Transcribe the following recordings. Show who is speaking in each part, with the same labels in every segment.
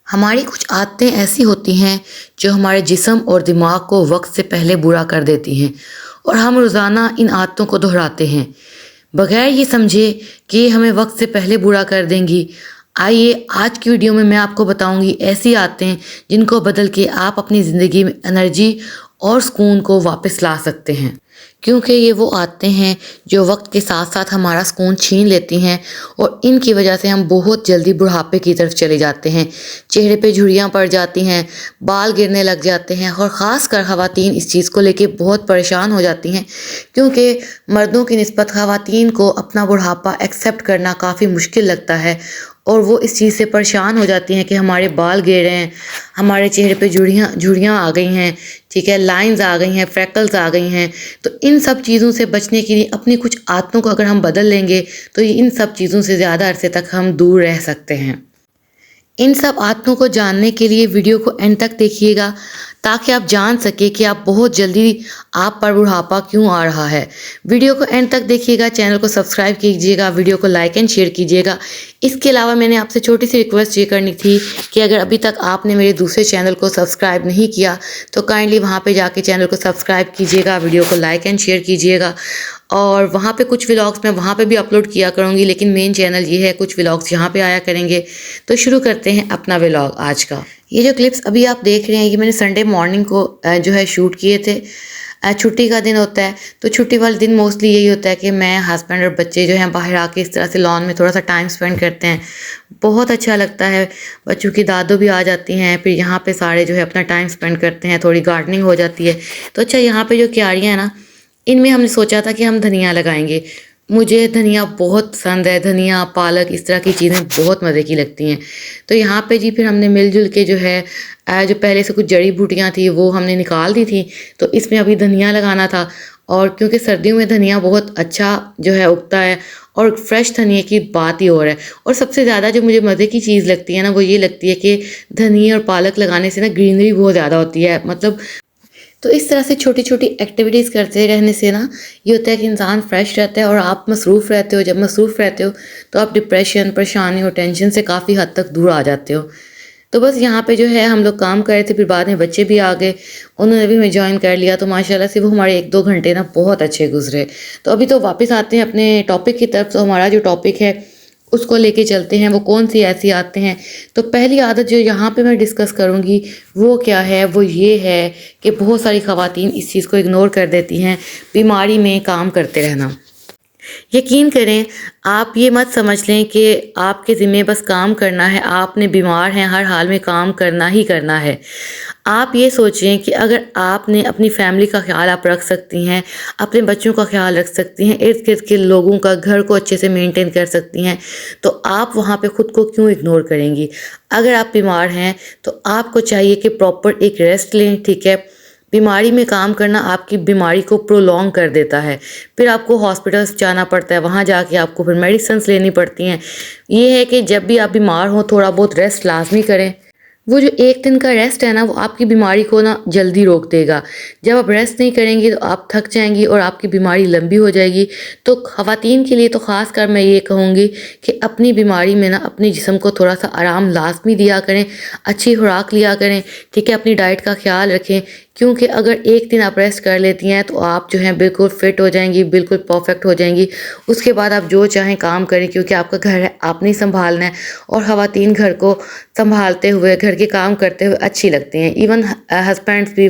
Speaker 1: ہماری کچھ عادتیں ایسی ہوتی ہیں جو ہمارے جسم اور دماغ کو وقت سے پہلے برا کر دیتی ہیں، اور ہم روزانہ ان عادتوں کو دہراتے ہیں بغیر یہ سمجھے کہ یہ ہمیں وقت سے پہلے برا کر دیں گی۔ آئیے آج کی ویڈیو میں آپ کو بتاؤں گی ایسی عادتیں جن کو بدل کے آپ اپنی زندگی میں انرجی اور سکون کو واپس لا سکتے ہیں، کیونکہ یہ وہ عادتیں ہیں جو وقت کے ساتھ ساتھ ہمارا سکون چھین لیتی ہیں، اور ان کی وجہ سے ہم بہت جلدی بڑھاپے کی طرف چلے جاتے ہیں، چہرے پہ جھریاں پڑ جاتی ہیں، بال گرنے لگ جاتے ہیں، اور خاص کر خواتین اس چیز کو لے کے بہت پریشان ہو جاتی ہیں، کیونکہ مردوں کی نسبت خواتین کو اپنا بڑھاپا ایکسیپٹ کرنا کافی مشکل لگتا ہے، اور وہ اس چیز سے پریشان ہو جاتی ہیں کہ ہمارے بال گر رہے ہیں، ہمارے چہرے پہ جھریاں آ گئی ہیں، ٹھیک ہے، لائنز آ گئی ہیں، فریکلز آ گئی ہیں۔ تو ان سب چیزوں سے بچنے کے لیے اپنی کچھ عادتوں کو اگر ہم بدل لیں گے تو ان سب چیزوں سے زیادہ عرصے تک ہم دور رہ سکتے ہیں۔ ان سب عادتوں کو جاننے کے لیے ویڈیو کو اینڈ تک دیکھیے گا، تاکہ آپ جان سکیں کہ آپ بہت جلدی آپ پر بڑھاپا کیوں آ رہا ہے۔ ویڈیو کو اینڈ تک دیکھیے گا، چینل کو سبسکرائب کیجیے گا، ویڈیو کو لائک اینڈ شیئر کیجیے گا۔ اس کے علاوہ میں نے آپ سے چھوٹی سی ریکویسٹ یہ کرنی تھی کہ اگر ابھی تک آپ نے میرے دوسرے چینل کو سبسکرائب نہیں کیا تو کائنڈلی وہاں پہ جا کے چینل کو سبسکرائب کیجیے گا، ویڈیو کو لائک اینڈ شیئر کیجیے گا، اور وہاں پہ کچھ ولاگس میں وہاں پہ بھی اپلوڈ کیا کروں گی، لیکن مین چینل یہ ہے، کچھ ولاگس یہاں پہ آیا کریں گے۔ تو شروع کرتے ہیں اپنا ولاگ آج کا۔ یہ جو کلپس ابھی آپ دیکھ رہے ہیں یہ میں نے سنڈے مارننگ کو جو ہے شوٹ کیے تھے۔ چھٹی کا دن ہوتا ہے تو چھٹی والے دن موسٹلی یہی ہوتا ہے کہ میں، ہسبینڈ اور بچے جو ہیں باہر آ کے اس طرح سے لان میں تھوڑا سا ٹائم سپینڈ کرتے ہیں، بہت اچھا لگتا ہے۔ بچوں کی دادو بھی آ جاتی ہیں، پھر یہاں پہ سارے جو ہے اپنا ٹائم سپینڈ کرتے ہیں، تھوڑی گارڈننگ ہو جاتی ہے۔ تو اچھا، یہاں پہ جو کیاریاں ہیں نا، ان میں ہم نے سوچا تھا کہ ہم دھنیا لگائیں گے۔ مجھے دھنیا بہت پسند ہے، دھنیا، پالک، اس طرح کی چیزیں بہت مزے کی لگتی ہیں۔ تو یہاں پہ جی پھر ہم نے مل جل کے جو ہے جو پہلے سے کچھ جڑی بوٹیاں تھیں وہ ہم نے نکال دی تھیں، تو اس میں ابھی دھنیا لگانا تھا۔ اور کیونکہ سردیوں میں دھنیا بہت اچھا جو ہے اگتا ہے، اور فریش دھنیا کی بات ہی اور ہے۔ اور سب سے زیادہ جو مجھے مزے کی چیز لگتی ہے نا، وہ یہ لگتی ہے کہ دھنیا اور پالک لگانے سے نا گرینری بہت زیادہ ہوتی ہے، مطلب تو اس طرح سے چھوٹی چھوٹی ایکٹیویٹیز کرتے رہنے سے نا یہ ہوتا ہے کہ انسان فریش رہتا ہے، اور آپ مصروف رہتے ہو۔ جب مصروف رہتے ہو تو آپ ڈپریشن، پریشانی اور ٹینشن سے کافی حد تک دور آ جاتے ہو۔ تو بس یہاں پہ جو ہے ہم لوگ کام کر رہے تھے، پھر بعد میں بچے بھی آ گئے، انہوں نے بھی ہمیں جوائن کر لیا، تو ماشاءاللہ سے وہ ہمارے 1-2 گھنٹے نا بہت اچھے گزرے۔ تو ابھی تو واپس آتے ہیں اپنے ٹاپک کی طرف۔ تو ہمارا جو ٹاپک ہے اس کو لے کے چلتے ہیں، وہ کون سی ایسی عادتیں ہیں۔ تو پہلی عادت جو یہاں پہ میں ڈسکس کروں گی وہ کیا ہے، وہ یہ ہے کہ بہت ساری خواتین اس چیز کو اگنور کر دیتی ہیں، بیماری میں کام کرتے رہنا۔ یقین کریں، آپ یہ مت سمجھ لیں کہ آپ کے ذمہ بس کام کرنا ہے، آپ نے بیمار ہیں، ہر حال میں کام کرنا ہی کرنا ہے۔ آپ یہ سوچیں کہ اگر آپ نے اپنی فیملی کا خیال آپ رکھ سکتی ہیں، اپنے بچوں کا خیال رکھ سکتی ہیں، ارد گرد کے لوگوں کا، گھر کو اچھے سے مینٹین کر سکتی ہیں، تو آپ وہاں پہ خود کو کیوں اگنور کریں گی؟ اگر آپ بیمار ہیں تو آپ کو چاہیے کہ پراپر ایک ریسٹ لیں، ٹھیک ہے؟ بیماری میں کام کرنا آپ کی بیماری کو پرولونگ کر دیتا ہے، پھر آپ کو ہاسپٹلس جانا پڑتا ہے، وہاں جا کے آپ کو پھر میڈیسنس لینی پڑتی ہیں۔ یہ ہے کہ جب بھی آپ بیمار ہوں تھوڑا بہت ریسٹ لازمی کریں۔ وہ جو 1 دن کا ریسٹ ہے نا، وہ آپ کی بیماری کو نا جلدی روک دے گا۔ جب آپ ریسٹ نہیں کریں گی تو آپ تھک جائیں گی اور آپ کی بیماری لمبی ہو جائے گی۔ تو خواتین کے لیے تو خاص کر میں یہ کہوں گی کہ اپنی بیماری میں نا اپنے جسم کو تھوڑا سا آرام لازمی دیا کریں، اچھی خوراک لیا کریں، ٹھیک ہے؟ اپنی ڈائٹ کا خیال رکھیں، کیونکہ اگر 1 دن آپ ریسٹ کر لیتی ہیں تو آپ جو ہیں بالکل فٹ ہو جائیں گی، بالکل پرفیکٹ ہو جائیں گی۔ اس کے بعد آپ جو چاہیں کام کریں، کیونکہ آپ کا گھر ہے، آپ نے سنبھالنا ہے، اور خواتین گھر کو سنبھالتے ہوئے، گھر کے کام کرتے ہوئے اچھی لگتی ہیں۔ ایون ہسبینڈس بھی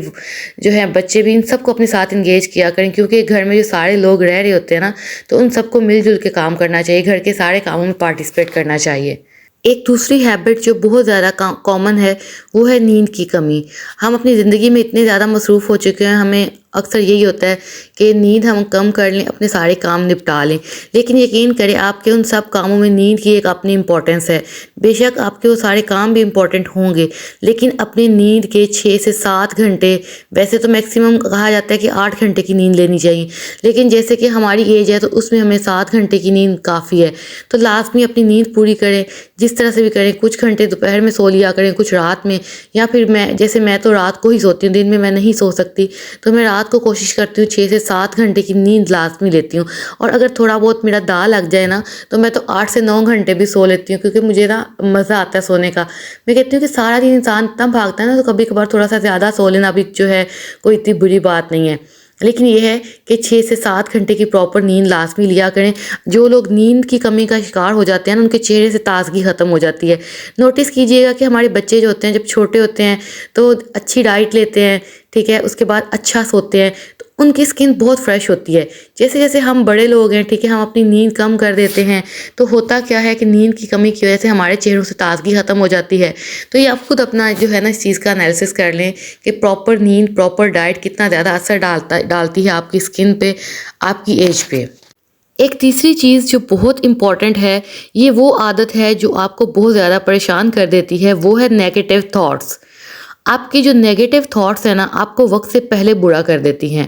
Speaker 1: جو ہیں، بچے بھی، ان سب کو اپنے ساتھ انگیج کیا کریں، کیونکہ گھر میں جو سارے لوگ رہ رہے ہوتے ہیں نا، تو ان سب کو مل جل کے کام کرنا چاہیے، گھر کے سارے کاموں میں پارٹیسپیٹ کرنا چاہیے۔ ایک دوسری ہیبٹ جو بہت زیادہ کامن ہے وہ ہے نیند کی کمی۔ ہم اپنی زندگی میں اتنے زیادہ مصروف ہو چکے ہیں، ہمیں اکثر یہی ہوتا ہے کہ نیند ہم کم کر لیں، اپنے سارے کام نپٹا لیں، لیکن یقین کریں آپ کے ان سب کاموں میں نیند کی ایک اپنی امپورٹنس ہے۔ بے شک آپ کے وہ سارے کام بھی امپورٹنٹ ہوں گے، لیکن اپنی نیند کے 6 سے 7 گھنٹے، ویسے تو میکسیمم کہا جاتا ہے کہ 8 گھنٹے کی نیند لینی چاہیے، لیکن جیسے کہ ہماری ایج ہے تو اس میں ہمیں 7 گھنٹے کی نیند کافی ہے۔ تو لازمی اپنی نیند پوری کریں، جس طرح سے بھی کریں، کچھ گھنٹے دوپہر میں سو لیا کریں، کچھ رات میں، یا پھر میں تو رات کو ہی سوتی ہوں، دن میں نہیں سو سکتی، تو میں رات کو کوشش کرتی ہوں 6 سے 7 گھنٹے کی نیند لازمی لیتی ہوں، اور اگر تھوڑا بہت میرا داغ لگ جائے نا تو میں تو 8 سے 9 گھنٹے بھی سو لیتی ہوں، کیونکہ مجھے نا مزہ آتا ہے سونے کا۔ میں کہتی ہوں کہ سارا دن انسان اتنا بھاگتا ہے نا، تو کبھی کبھار تھوڑا سا زیادہ سو لینا بھی جو ہے کوئی اتنی بری بات نہیں ہے، لیکن یہ ہے کہ 6 سے 7 گھنٹے کی پراپر نیند لازمی لیا کریں۔ جو لوگ نیند کی کمی کا شکار ہو جاتے ہیں نا، ان کے چہرے سے تازگی ختم ہو جاتی ہے۔ نوٹس کیجئے گا کہ ہمارے بچے جو ہوتے ہیں جب چھوٹے ہوتے ہیں تو اچھی ڈائٹ لیتے ہیں، ٹھیک ہے، اس کے بعد اچھا سوتے ہیں تو ان کی سکن بہت فریش ہوتی ہے۔ جیسے جیسے ہم بڑے لوگ ہیں، ٹھیک ہے، ہم اپنی نیند کم کر دیتے ہیں تو ہوتا کیا ہے کہ نیند کی کمی کی وجہ سے ہمارے چہروں سے تازگی ختم ہو جاتی ہے۔ تو یہ آپ خود اپنا جو ہے نا اس چیز کا انالیسس کر لیں کہ پراپر نیند، پراپر ڈائٹ کتنا زیادہ اثر ڈالتی ہے آپ کی سکن پہ، آپ کی ایج پہ۔ ایک تیسری چیز جو بہت امپورٹنٹ ہے، یہ وہ عادت ہے جو آپ کو بہت زیادہ پریشان کر دیتی ہے، وہ ہے نیگیٹو تھاٹس۔ آپ کی جو نیگیٹو تھاٹس ہیں نا، آپ کو وقت سے پہلے برا کر دیتی ہیں۔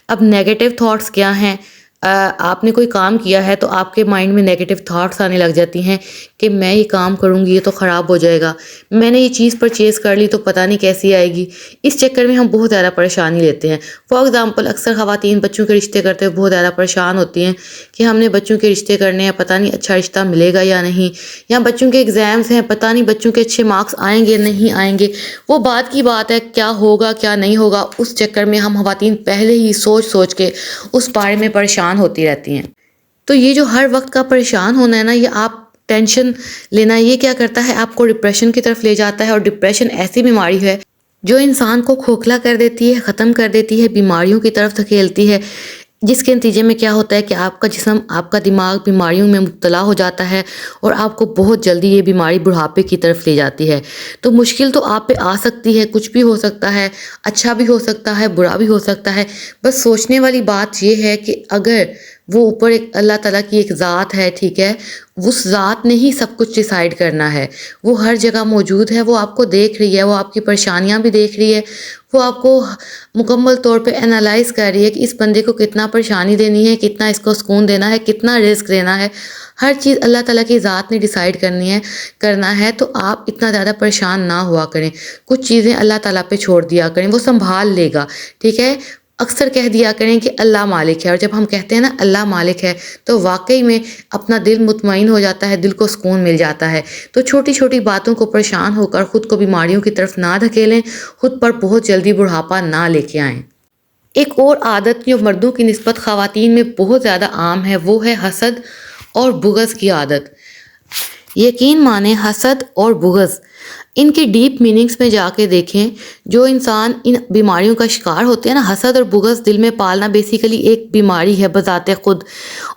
Speaker 1: اب نیگیٹو تھاٹس کیا ہیں؟ آپ نے کوئی کام کیا ہے تو آپ کے مائنڈ میں نیگیٹو تھاٹس آنے لگ جاتی ہیں کہ میں یہ کام کروں گی یہ تو خراب ہو جائے گا، میں نے یہ چیز پرچیز کر لی تو پتہ نہیں کیسی آئے گی۔ اس چکر میں ہم بہت زیادہ پریشانی لیتے ہیں۔ فار ایگزامپل، اکثر خواتین بچوں کے رشتے کرتے ہوئے بہت زیادہ پریشان ہوتی ہیں کہ ہم نے بچوں کے رشتے کرنے ہیں، پتہ نہیں اچھا رشتہ ملے گا یا نہیں، یا بچوں کے ایگزامز ہیں، پتہ نہیں بچوں کے اچھے مارکس آئیں گے نہیں آئیں گے۔ وہ بات کی بات ہے، کیا ہوگا کیا نہیں ہوگا، اس چکر میں ہم خواتین پہلے ہی سوچ کے اس بارے میں پریشان ہوتی رہتی ہیں۔ تو یہ جو ہر وقت کا پریشان ہونا ہے نا، یہ آپ ٹینشن لینا، یہ کیا کرتا ہے، آپ کو ڈپریشن کی طرف لے جاتا ہے، اور ڈپریشن ایسی بیماری ہے جو انسان کو کھوکھلا کر دیتی ہے، ختم کر دیتی ہے، بیماریوں کی طرف دھکیلتی ہے، جس کے نتیجے میں کیا ہوتا ہے کہ آپ کا جسم، آپ کا دماغ بیماریوں میں مبتلا ہو جاتا ہے، اور آپ کو بہت جلدی یہ بیماری بڑھاپے کی طرف لے جاتی ہے۔ تو مشکل تو آپ پہ آ سکتی ہے، کچھ بھی ہو سکتا ہے، اچھا بھی ہو سکتا ہے، برا بھی ہو سکتا ہے۔ بس سوچنے والی بات یہ ہے کہ اگر وہ اوپر ایک اللہ تعالیٰ کی ایک ذات ہے، ٹھیک ہے، اس ذات نے ہی سب کچھ ڈیسائیڈ کرنا ہے، وہ ہر جگہ موجود ہے، وہ آپ کو دیکھ رہی ہے، وہ آپ کی پریشانیاں بھی دیکھ رہی ہے، وہ آپ کو مکمل طور پہ انالائز کر رہی ہے کہ اس بندے کو کتنا پریشانی دینی ہے، کتنا اس کو سکون دینا ہے، کتنا رزق دینا ہے۔ ہر چیز اللہ تعالیٰ کی ذات نے ڈیسائیڈ کرنا ہے، تو آپ اتنا زیادہ پریشان نہ ہوا کریں۔ کچھ چیزیں اللہ تعالیٰ پہ چھوڑ دیا کریں، وہ سنبھال لے گا، ٹھیک ہے۔ اکثر کہہ دیا کریں کہ اللہ مالک ہے، اور جب ہم کہتے ہیں نا اللہ مالک ہے تو واقعی میں اپنا دل مطمئن ہو جاتا ہے، دل کو سکون مل جاتا ہے۔ تو چھوٹی چھوٹی باتوں کو پریشان ہو کر خود کو بیماریوں کی طرف نہ دھکیلیں، خود پر بہت جلدی بڑھاپا نہ لے کے آئیں۔ ایک اور عادت جو مردوں کی نسبت خواتین میں بہت زیادہ عام ہے، وہ ہے حسد اور بغض کی عادت۔ یقین مانیں، حسد اور بغض، ان کے ڈیپ میننگز میں جا کے دیکھیں۔ جو انسان ان بیماریوں کا شکار ہوتے ہیں نا، حسد اور بغض دل میں پالنا بیسیکلی ایک بیماری ہے بذات خود،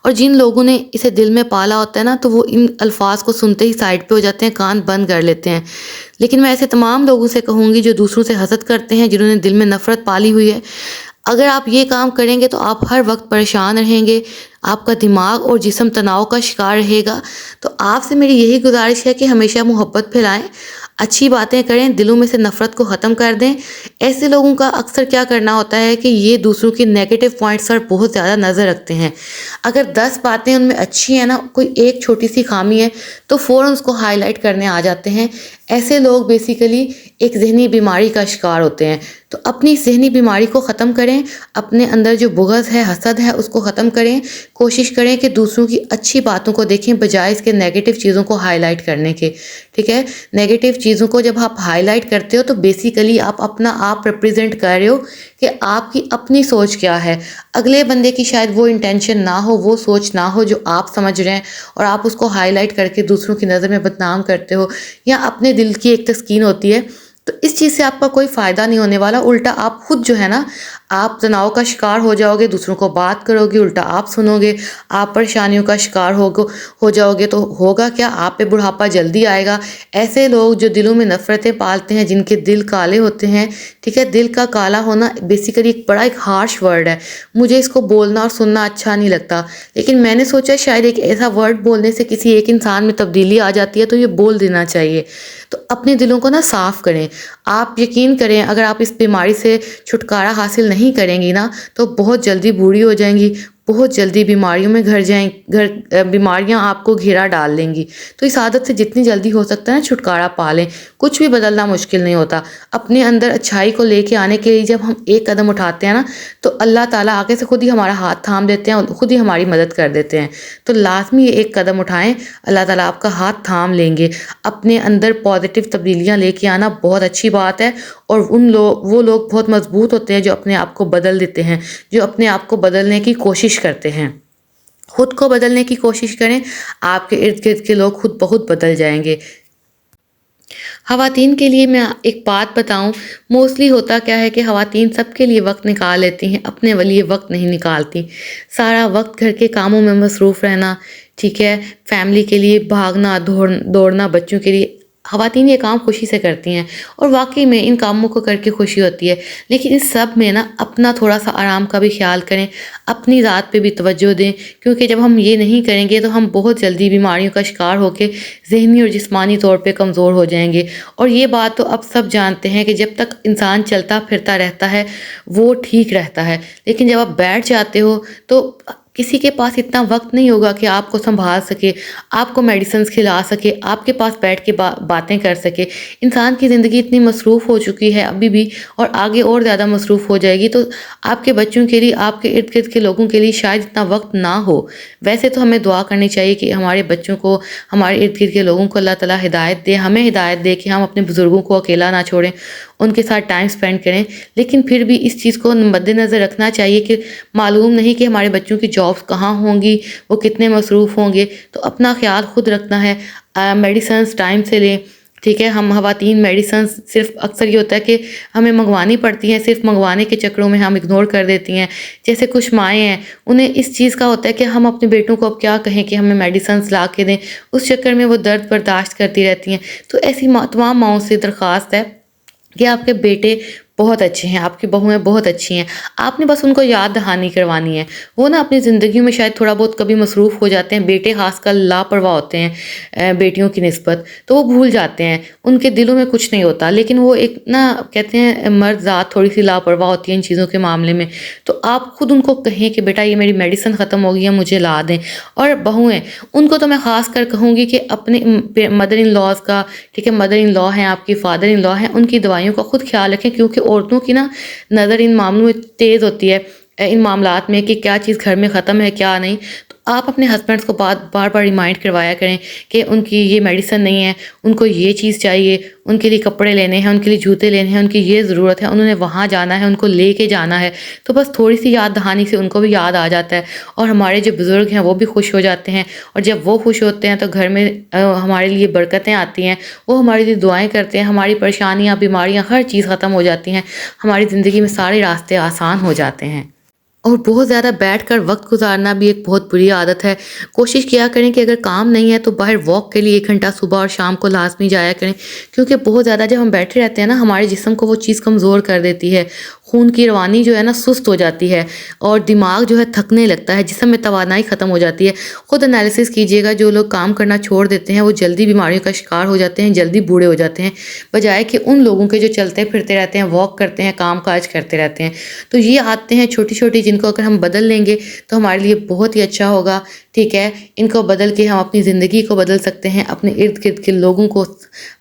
Speaker 1: اور جن لوگوں نے اسے دل میں پالا ہوتا ہے نا، تو وہ ان الفاظ کو سنتے ہی سائڈ پہ ہو جاتے ہیں، کان بند کر لیتے ہیں۔ لیکن میں ایسے تمام لوگوں سے کہوں گی جو دوسروں سے حسد کرتے ہیں، جنہوں نے دل میں نفرت پالی ہوئی ہے، اگر آپ یہ کام کریں گے تو آپ ہر وقت پریشان رہیں گے، آپ کا دماغ اور جسم تناؤ کا شکار رہے گا۔ تو آپ سے میری یہی گزارش ہے کہ ہمیشہ محبت پھیلائیں، اچھی باتیں کریں، دلوں میں سے نفرت کو ختم کر دیں۔ ایسے لوگوں کا اکثر کیا کرنا ہوتا ہے کہ یہ دوسروں کی نیگیٹو پوائنٹس پر بہت زیادہ نظر رکھتے ہیں۔ اگر 10 باتیں ان میں اچھی ہیں نا، کوئی ایک چھوٹی سی خامی ہے تو فوراً اس کو ہائی لائٹ کرنے آ جاتے ہیں۔ ایسے لوگ بیسیکلی ایک ذہنی بیماری کا شکار ہوتے ہیں۔ تو اپنی ذہنی بیماری کو ختم کریں، اپنے اندر جو بغض ہے، حسد ہے، اس کو ختم کریں۔ کوشش کریں کہ دوسروں کی اچھی باتوں کو دیکھیں بجائے اس کے نیگیٹو چیزوں کو ہائی لائٹ کرنے کے، ٹھیک ہے۔ نیگیٹو چیزوں کو جب آپ ہائی لائٹ کرتے ہو تو بیسیکلی آپ اپنا آپ ریپریزنٹ کر رہے ہو کہ آپ کی اپنی سوچ کیا ہے۔ اگلے بندے کی شاید وہ انٹینشن نہ ہو، وہ سوچ نہ ہو جو آپ سمجھ رہے ہیں، اور آپ اس کو ہائی لائٹ کر کے دوسروں کی نظر میں بدنام کرتے ہو، یا اپنے دل کی ایک تسکین ہوتی ہے۔ تو اس چیز سے آپ کا کوئی فائدہ نہیں ہونے والا، الٹا آپ خود جو ہے نا، آپ تناؤ کا شکار ہو جاؤ گے، دوسروں کو بات کرو گے، الٹا آپ سنو گے، آپ پریشانیوں کا شکار ہو جاؤ گے، تو ہوگا کیا، آپ پہ بڑھاپا جلدی آئے گا۔ ایسے لوگ جو دلوں میں نفرتیں پالتے ہیں، جن کے دل کالے ہوتے ہیں، ٹھیک ہے، دل کا کالا ہونا بیسیکلی ایک ہارش ورڈ ہے، مجھے اس کو بولنا اور سننا اچھا نہیں لگتا، لیکن میں نے سوچا شاید ایک ایسا ورڈ بولنے سے کسی ایک انسان میں تبدیلی آ جاتی ہے، تو یہ بول دینا چاہیے۔ تو اپنے دلوں کو نا صاف کریں۔ آپ یقین کریں، اگر آپ اس بیماری سے چھٹکارا حاصل نہیں کریں گی نا، تو بہت جلدی بوڑھی ہو جائیں گی، بہت جلدی بیماریوں میں بیماریاں آپ کو گھیرا ڈال لیں گی۔ تو اس عادت سے جتنی جلدی ہو سکتا ہے نا چھٹکارا پا لیں۔ کچھ بھی بدلنا مشکل نہیں ہوتا۔ اپنے اندر اچھائی کو لے کے آنے کے لیے جب ہم ایک قدم اٹھاتے ہیں نا تو اللہ تعالیٰ آگے سے خود ہی ہمارا ہاتھ تھام دیتے ہیں اور خود ہی ہماری مدد کر دیتے ہیں۔ تو لازمی یہ ایک قدم اٹھائیں، اللہ تعالیٰ آپ کا ہاتھ تھام لیں گے۔ اپنے اندر پازیٹیو تبدیلیاں لے کے آنا بہت اچھی بات ہے، اور وہ لوگ بہت مضبوط ہوتے ہیں جو اپنے آپ کو بدل دیتے ہیں، جو اپنے آپ کو بدلنے کی کوشش کرتے ہیں۔ خود کو بدلنے کی کوشش کریں، آپ کے ارد گرد کے لوگ خود بخود بدل جائیں گے۔ خواتین کے لیے میں ایک بات بتاؤں، موسٹلی ہوتا کیا ہے کہ خواتین سب کے لیے وقت نکال لیتی ہیں، اپنے لیے وقت نہیں نکالتی۔ سارا وقت گھر کے کاموں میں مصروف رہنا، ٹھیک ہے، فیملی کے لیے بھاگنا دوڑنا، بچوں کے لیے۔ خواتین یہ کام خوشی سے کرتی ہیں اور واقعی میں ان کاموں کو کر کے خوشی ہوتی ہے، لیکن اس سب میں نا اپنا تھوڑا سا آرام کا بھی خیال کریں، اپنی ذات پہ بھی توجہ دیں، کیونکہ جب ہم یہ نہیں کریں گے تو ہم بہت جلدی بیماریوں کا شکار ہو کے ذہنی اور جسمانی طور پہ کمزور ہو جائیں گے۔ اور یہ بات تو اب سب جانتے ہیں کہ جب تک انسان چلتا پھرتا رہتا ہے وہ ٹھیک رہتا ہے، لیکن جب آپ بیٹھ جاتے ہو تو کسی کے پاس اتنا وقت نہیں ہوگا کہ آپ کو سنبھال سکے، آپ کو میڈیسنز کھلا سکے، آپ کے پاس بیٹھ کے باتیں کر سکے۔ انسان کی زندگی اتنی مصروف ہو چکی ہے ابھی بھی، اور آگے اور زیادہ مصروف ہو جائے گی، تو آپ کے بچوں کے لیے، آپ کے ارد گرد کے لوگوں کے لیے شاید اتنا وقت نہ ہو۔ ویسے تو ہمیں دعا کرنی چاہیے کہ ہمارے بچوں کو، ہمارے ارد گرد کے لوگوں کو اللہ تعالیٰ ہدایت دے، ہمیں ہدایت دے کہ ہم اپنے بزرگوں کو اکیلا نہ چھوڑیں، ان کے ساتھ ٹائم سپینڈ کریں، لیکن پھر بھی اس چیز کو مد نظر رکھنا چاہیے کہ معلوم نہیں کہ ہمارے بچوں کی جابس کہاں ہوں گی، وہ کتنے مصروف ہوں گے، تو اپنا خیال خود رکھنا ہے۔ میڈیسنز ٹائم سے لیں، ٹھیک ہے۔ ہم خواتین میڈیسنز صرف اکثر یہ ہوتا ہے کہ ہمیں منگوانی پڑتی ہیں، صرف منگوانے کے چکروں میں ہم اگنور کر دیتی ہیں۔ جیسے کچھ مائیں ہیں، انہیں اس چیز کا ہوتا ہے کہ ہم اپنے بیٹوں کو اب کیا کہیں کہ ہمیں میڈیسنز لا کے دیں، اس چکر میں وہ درد برداشت کرتی رہتی ہیں۔ تو ایسی تمام ماؤں سے درخواست ہے کہ آپ کے بیٹے بہت اچھے ہیں، آپ کی بہویں بہت اچھی ہیں، آپ نے بس ان کو یاد دہانی کروانی ہے۔ وہ نا اپنی زندگیوں میں شاید تھوڑا بہت کبھی مصروف ہو جاتے ہیں، بیٹے خاص کر لاپرواہ ہوتے ہیں بیٹیوں کی نسبت، تو وہ بھول جاتے ہیں، ان کے دلوں میں کچھ نہیں ہوتا، لیکن وہ ایک نا کہتے ہیں مرد ذات تھوڑی سی لاپرواہ ہوتی ہے ان چیزوں کے معاملے میں۔ تو آپ خود ان کو کہیں کہ بیٹا یہ میری میڈیسن ختم ہو گئی ہے، مجھے لا دیں۔ اور بہویں، ان کو تو میں خاص کر کہوں گی کہ اپنے مدر ان لاز کا، ٹھیک ہے، مدر ان لا ہیں، آپ کی فادر ان لا ہیں، ان کی دوائیوں کا خود خیال رکھیں، کیونکہ عورتوں کی نا نظر ان معاملوں میں تیز ہوتی ہے، ان معاملات میں کہ کیا چیز گھر میں ختم ہے کیا نہیں۔ تو آپ اپنے ہسبینڈس کو بار بار ریمائنڈ کروایا کریں کہ ان کی یہ میڈیسن نہیں ہے، ان کو یہ چیز چاہیے، ان کے لیے کپڑے لینے ہیں، ان کے لیے جوتے لینے ہیں، ان کی یہ ضرورت ہے، انہوں نے وہاں جانا ہے، ان کو لے کے جانا ہے۔ تو بس تھوڑی سی یاد دہانی سے ان کو بھی یاد آ جاتا ہے، اور ہمارے جو بزرگ ہیں وہ بھی خوش ہو جاتے ہیں، اور جب وہ خوش ہوتے ہیں تو گھر میں ہمارے لیے برکتیں آتی ہیں، وہ ہمارے لیے دعائیں کرتے ہیں، ہماری پریشانیاں، بیماریاں، ہر چیز ختم ہو جاتی ہیں، ہماری زندگی میں سارے راستے آسان ہو جاتے ہیں۔ اور بہت زیادہ بیٹھ کر وقت گزارنا بھی ایک بہت بری عادت ہے۔ کوشش کیا کریں کہ اگر کام نہیں ہے تو باہر واک کے لیے 1 گھنٹہ صبح اور شام کو لازمی جایا کریں، کیونکہ بہت زیادہ جب ہم بیٹھے رہتے ہیں نا ہمارے جسم کو وہ چیز کمزور کر دیتی ہے، خون کی روانی جو ہے نا سست ہو جاتی ہے، اور دماغ جو ہے تھکنے لگتا ہے، جسم میں توانائی ختم ہو جاتی ہے۔ خود انالیسس کیجئے گا، جو لوگ کام کرنا چھوڑ دیتے ہیں وہ جلدی بیماریوں کا شکار ہو جاتے ہیں، جلدی بوڑھے ہو جاتے ہیں، بجائے کہ ان لوگوں کے جو چلتے پھرتے رہتے ہیں، واک کرتے ہیں، کام کاج کرتے رہتے ہیں۔ تو یہ عادتیں ہیں چھوٹی چھوٹی، جن کو اگر ہم بدل لیں گے تو ہمارے لیے بہت ہی اچھا ہوگا، ٹھیک ہے۔ ان کو بدل کے ہم اپنی زندگی کو بدل سکتے ہیں، اپنے ارد گرد کے لوگوں کو،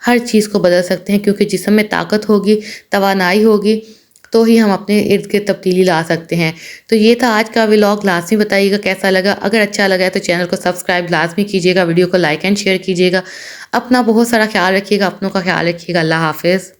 Speaker 1: ہر چیز کو بدل سکتے ہیں، کیونکہ جسم میں طاقت ہوگی، توانائی ہوگی، تو ہی ہم اپنے ارد گرد تبدیلی لا سکتے ہیں۔ تو یہ تھا آج کا ولاگ، لازمی بتائیے گا کیسا لگا۔ اگر اچھا لگا ہے تو چینل کو سبسکرائب لازمی کیجیے گا، ویڈیو کو لائک اینڈ شیئر کیجیے گا۔ اپنا بہت سارا خیال رکھیے گا، اپنوں کا خیال رکھیے گا۔ اللہ حافظ۔